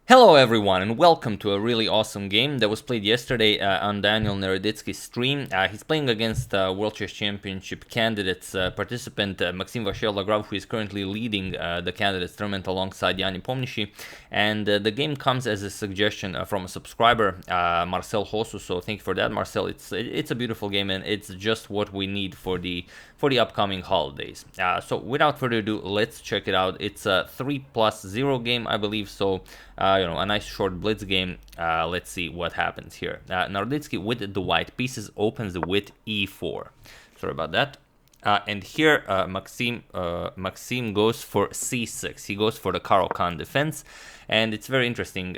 Hello everyone and welcome to a really awesome game that was played yesterday on Daniel Naroditsky stream. He's playing against World Chess Championship candidates participant Maxime Vachier Lagrave, who is currently leading the candidates tournament alongside Yanni Pomnishi. And the game comes as a suggestion from a subscriber, Marcel Hosu. So thank you for that, Marcel. It's a beautiful game and it's just what we need for the upcoming holidays. So without further ado, let's check it out. It's a 3+0 game, I believe. So a nice short blitz game. Let's see what happens here. Naroditsky with the white pieces opens with e4. Sorry about that. And here Maxime goes for c6. He goes for the Caro-Kann defense. And it's very interesting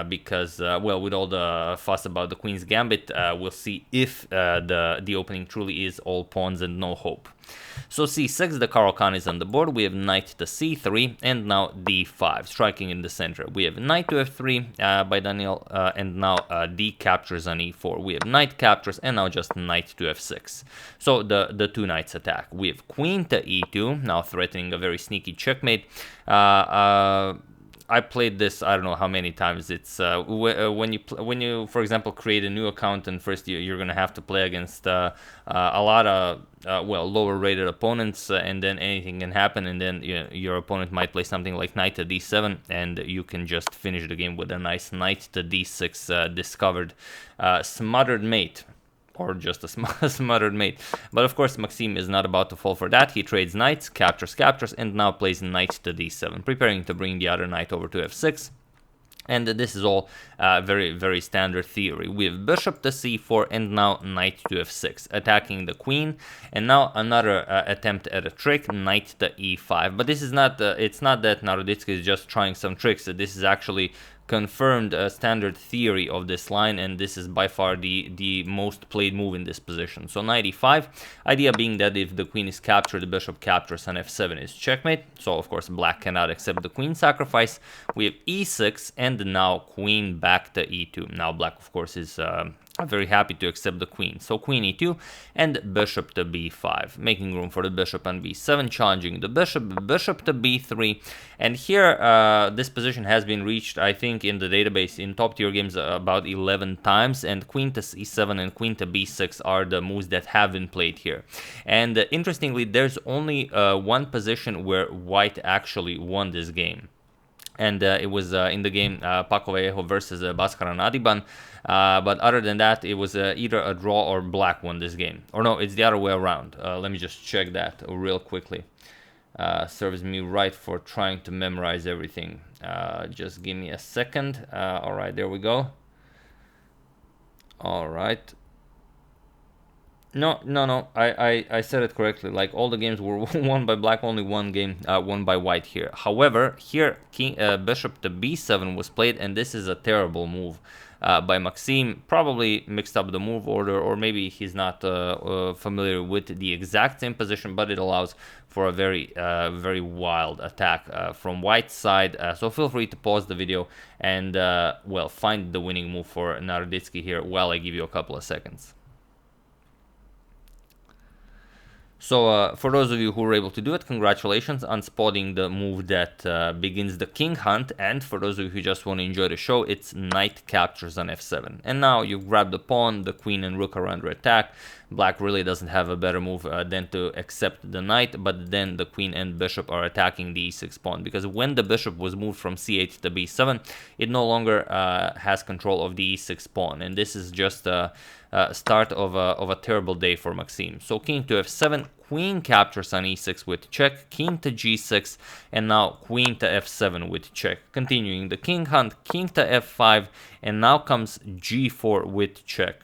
because, well, with all the fuss about the Queen's Gambit, we'll see if the opening truly is all pawns and no hope. So c6, the Caro-Kann is on the board. We have knight to c3 and now d5, striking in the center. We have knight to f3 by Daniel, and now d captures on e4. We have knight captures and now just knight to f6. So the two knights attack. We have queen to e2, now threatening a very sneaky checkmate. I played this I don't know how many times. It's when you for example create a new account and first you're gonna have to play against a lot of well, lower rated opponents, and then anything can happen, and then your opponent might play something like knight to d7 and you can just finish the game with a nice knight to d6 discovered smothered mate. Or just a smothered mate. But of course, Maxime is not about to fall for that. He trades knights, captures, and now plays knight to d7, preparing to bring the other knight over to f6. And this is all very, very standard theory. We have bishop to c4 and now knight to f6, attacking the queen. And now another attempt at a trick, knight to e5. But this is not, it's not that Naroditsky is just trying some tricks. This is actually confirmed standard theory of this line, and this is by far the most played move in this position. So knight e5, idea being that if the queen is captured, the bishop captures and f7 is checkmate. So of course black cannot accept the queen sacrifice. We have e6 and now queen back to e2. Now black of course is very happy to accept the queen. So queen e2 and bishop to b5, making room for the bishop on b7, challenging the bishop to b3. And here this position has been reached, I think, in the database in top tier games about 11 times, and queen to c7 and queen to b6 are the moves that have been played here. And interestingly, there's only one position where white actually won this game. And it was in the game Paco Vallejo versus Bhaskara Nadiban. But other than that, it was either a draw or black won this game. Or no, it's the other way around. Let me just check that real quickly. Serves me right for trying to memorize everything. Just give me a second. All right, there we go. All right. No, I said it correctly. Like, all the games were won by black, only one game won by white here. However, here bishop to b7 was played, and this is a terrible move by Maxime. Probably mixed up the move order, or maybe he's not familiar with the exact same position, but it allows for a very very wild attack from white's side. So feel free to pause the video and well, find the winning move for Naroditsky here while I give you a couple of seconds. So for those of you who were able to do it, congratulations on spotting the move that begins the king hunt. And for those of you who just want to enjoy the show, it's knight captures on f7. And now you grab the pawn, the queen and rook are under attack. Black really doesn't have a better move than to accept the knight, but then the queen and bishop are attacking the e6 pawn, because when the bishop was moved from c8 to b7, it no longer has control of the e6 pawn, and this is just a start of a terrible day for Maxime. So king to f7, queen captures on e6 with check, king to g6, and now queen to f7 with check. Continuing the king hunt, king to f5, and now comes g4 with check.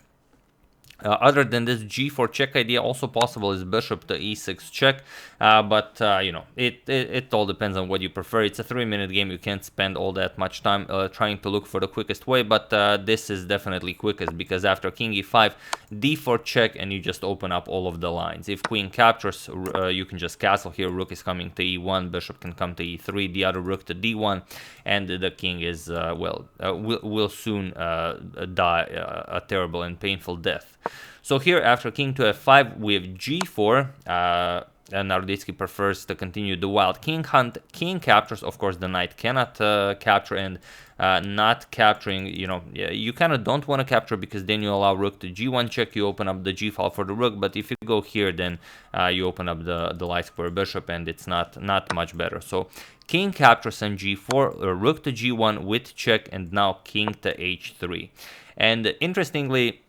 Other than this g4 check idea, also possible is bishop to e6 check, but you know, it all depends on what you prefer. It's a 3-minute game. You can't spend all that much time trying to look for the quickest way, but this is definitely quickest, because after king e5, d4 check, and you just open up all of the lines. If queen captures, you can just castle here. Rook is coming to e1, bishop can come to e3, the other rook to d1, and the king is will soon die a terrible and painful death. So here, after king to f5, we have g4, Naroditsky prefers to continue the wild king hunt. King captures, of course the knight cannot capture, and not capturing, you kind of don't want to capture, because then you allow rook to g1 check, you open up the g file for the rook, but if you go here, then you open up the light square bishop, and it's not much better. So king captures on g4, rook to g1 with check, and now king to h3. And interestingly,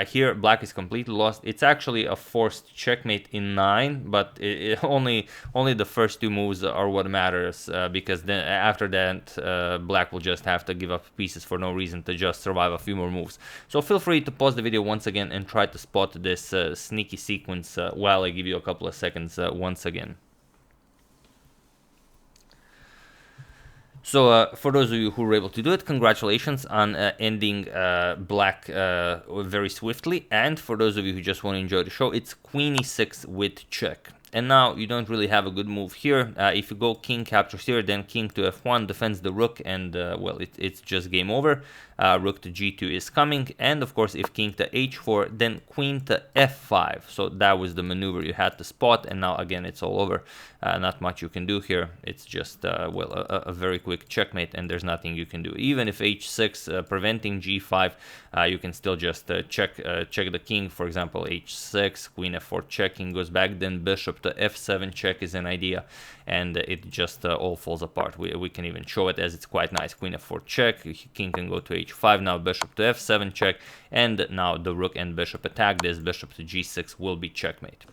here black is completely lost. It's actually a forced checkmate in 9, but only the first 2 moves are what matters, because then after that black will just have to give up pieces for no reason to just survive a few more moves. So feel free to pause the video once again and try to spot this sneaky sequence while I give you a couple of seconds once again. So for those of you who were able to do it, congratulations on ending black very swiftly. And for those of you who just want to enjoy the show, it's queen e6 with check. And now you don't really have a good move here. If you go king captures here, then king to f1 defends the rook, and well, it's just game over. Rook to g2 is coming, and of course if king to h4, then queen to f5. So that was the maneuver you had to spot, and now again it's all over. Not much you can do here. It's just well, a very quick checkmate, and there's nothing you can do. Even if h6 preventing g5, you can still just check the king. For example, h6, queen f4 check, king goes back, then bishop to f7 check is an idea, and it just all falls apart. We can even show it as it's quite nice. Queen f4 check, king can go to h5, now bishop to f7 check, and now the rook and bishop attack. This bishop to g6 will be checkmate.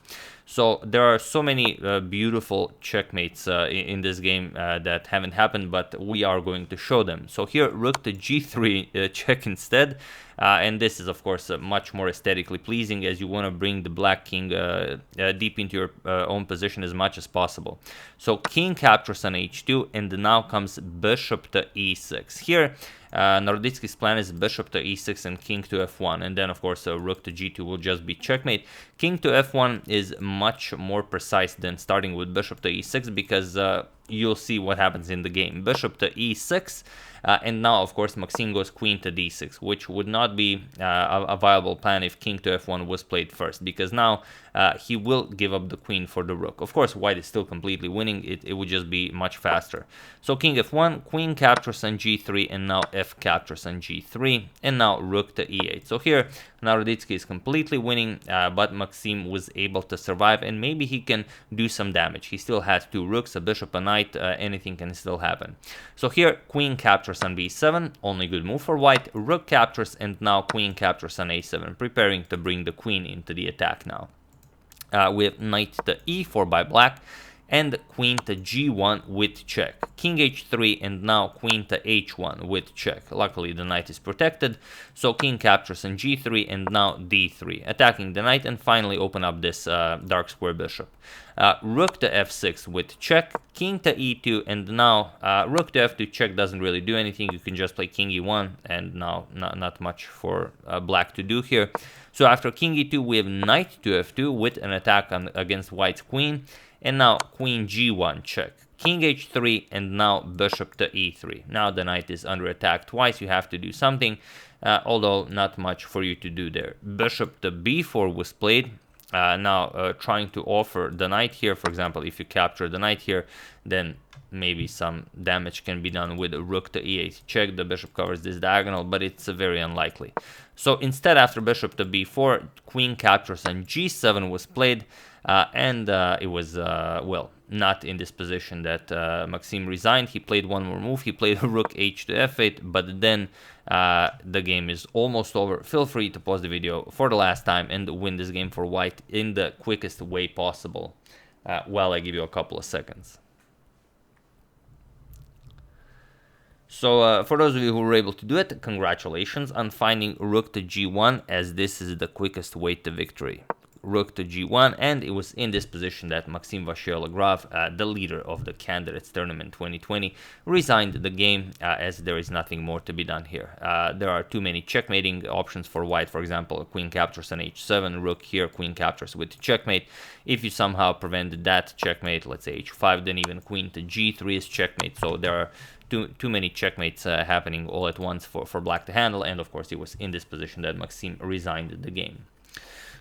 So there are so many beautiful checkmates in this game that haven't happened, but we are going to show them. So here, rook to g3 check instead, and this is of course much more aesthetically pleasing, as you want to bring the black king deep into your own position as much as possible. So king captures on h2, and now comes bishop to e6. Here Naroditsky's plan is bishop to e6 and king to f1, and then of course rook to g2 will just be checkmate. King to f1 is much more precise than starting with bishop to e6, because you'll see what happens in the game. Bishop to e6, and now of course Maxime goes queen to d6, which would not be a viable plan if king to f1 was played first, because now he will give up the queen for the rook. Of course white is still completely winning, it would just be much faster. So king f1, queen captures on g3, and now f captures on g3, and now rook to e8. So here Naroditsky is completely winning, but Maxime was able to survive, and maybe he can do some damage. He still has 2 rooks, a bishop, a knight, anything can still happen. So here queen captures on b7, only good move for white. Rook captures, and now queen captures on a7, preparing to bring the queen into the attack now. We have knight to e4 by black, and queen to g1 with check. King h3, and now queen to h1 with check. Luckily the knight is protected, so king captures on g3, and now d3, attacking the knight, and finally open up this dark square bishop. Rook to f6 with check, king to e2, and now rook to f2 check doesn't really do anything. You can just play king e1, and now not much for black to do here. So after king e2, we have knight to f2 with an attack against white's queen, and now queen g1 check, king h3, and now bishop to e3. Now the knight is under attack twice. You have to do something, although not much for you to do there. Bishop to b4 was played. Now trying to offer the knight here. For example, if you capture the knight here, then maybe some damage can be done with a rook to e8 check. The bishop covers this diagonal, but it's very unlikely. So instead, after bishop to b4, queen captures on g7 was played, and it was well, not in this position that Maxime resigned. He played one more move. He played rook h to f8, but then the game is almost over. Feel free to pause the video for the last time and win this game for white in the quickest way possible, while I give you a couple of seconds. So for those of you who were able to do it, congratulations on finding rook to g1, as this is the quickest way to victory. Rook to g1, and it was in this position that Maxime Vachier Lagrave, the leader of the Candidates Tournament 2020, resigned the game, as there is nothing more to be done here. There are too many checkmating options for white. For example, queen captures on h7, rook here, queen captures with checkmate. If you somehow prevent that checkmate, let's say h5, then even queen to g3 is checkmate. So there are too many checkmates happening all at once for black to handle, and of course it was in this position that Maxime resigned the game.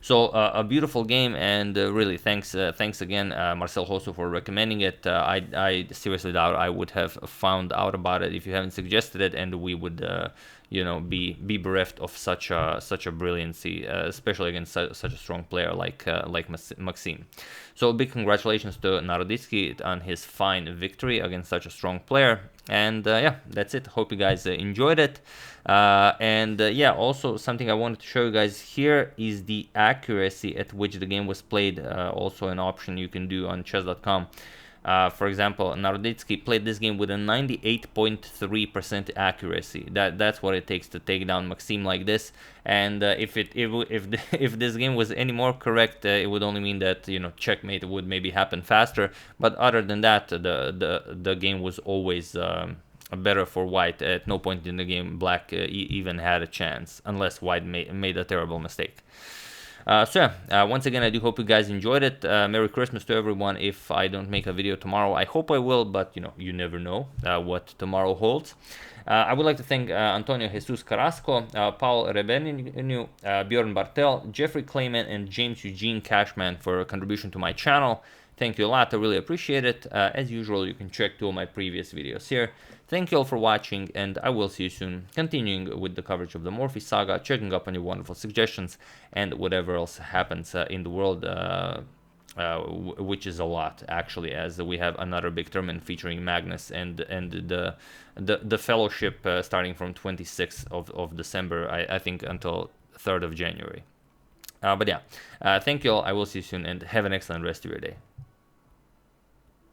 So a beautiful game, and really thanks again, Marcel Hosso, for recommending it. I seriously doubt I would have found out about it if you haven't suggested it, and we would be bereft of such a brilliancy, especially against such a strong player like Maxime. So big congratulations to Naroditsky on his fine victory against such a strong player. And yeah, that's it. Hope you guys enjoyed it. Yeah, also something I wanted to show you guys here is the accuracy at which the game was played. Also an option you can do on chess.com. For example, Naroditsky played this game with a 98.3% accuracy. That's what it takes to take down Maxime like this. And if this game was any more correct, it would only mean that checkmate would maybe happen faster. But other than that, the game was always better for White. At no point in the game Black even had a chance, unless White made a terrible mistake. So yeah, once again, I do hope you guys enjoyed it. Merry Christmas to everyone if I don't make a video tomorrow. I hope I will, but you never know what tomorrow holds. I would like to thank Antonio Jesus Carrasco, Paul Revenue, Bjorn Bartel, Jeffrey Clayman, and James Eugene Cashman for a contribution to my channel. Thank you a lot, I really appreciate it. As usual, you can check 2 of my previous videos here. Thank you all for watching, and I will see you soon, continuing with the coverage of the Morphy saga, checking up on your wonderful suggestions, and whatever else happens in the world, which is a lot, actually, as we have another big tournament featuring Magnus and the fellowship starting from 26th of December, I think, until 3rd of January. But yeah, thank you all, I will see you soon, and have an excellent rest of your day.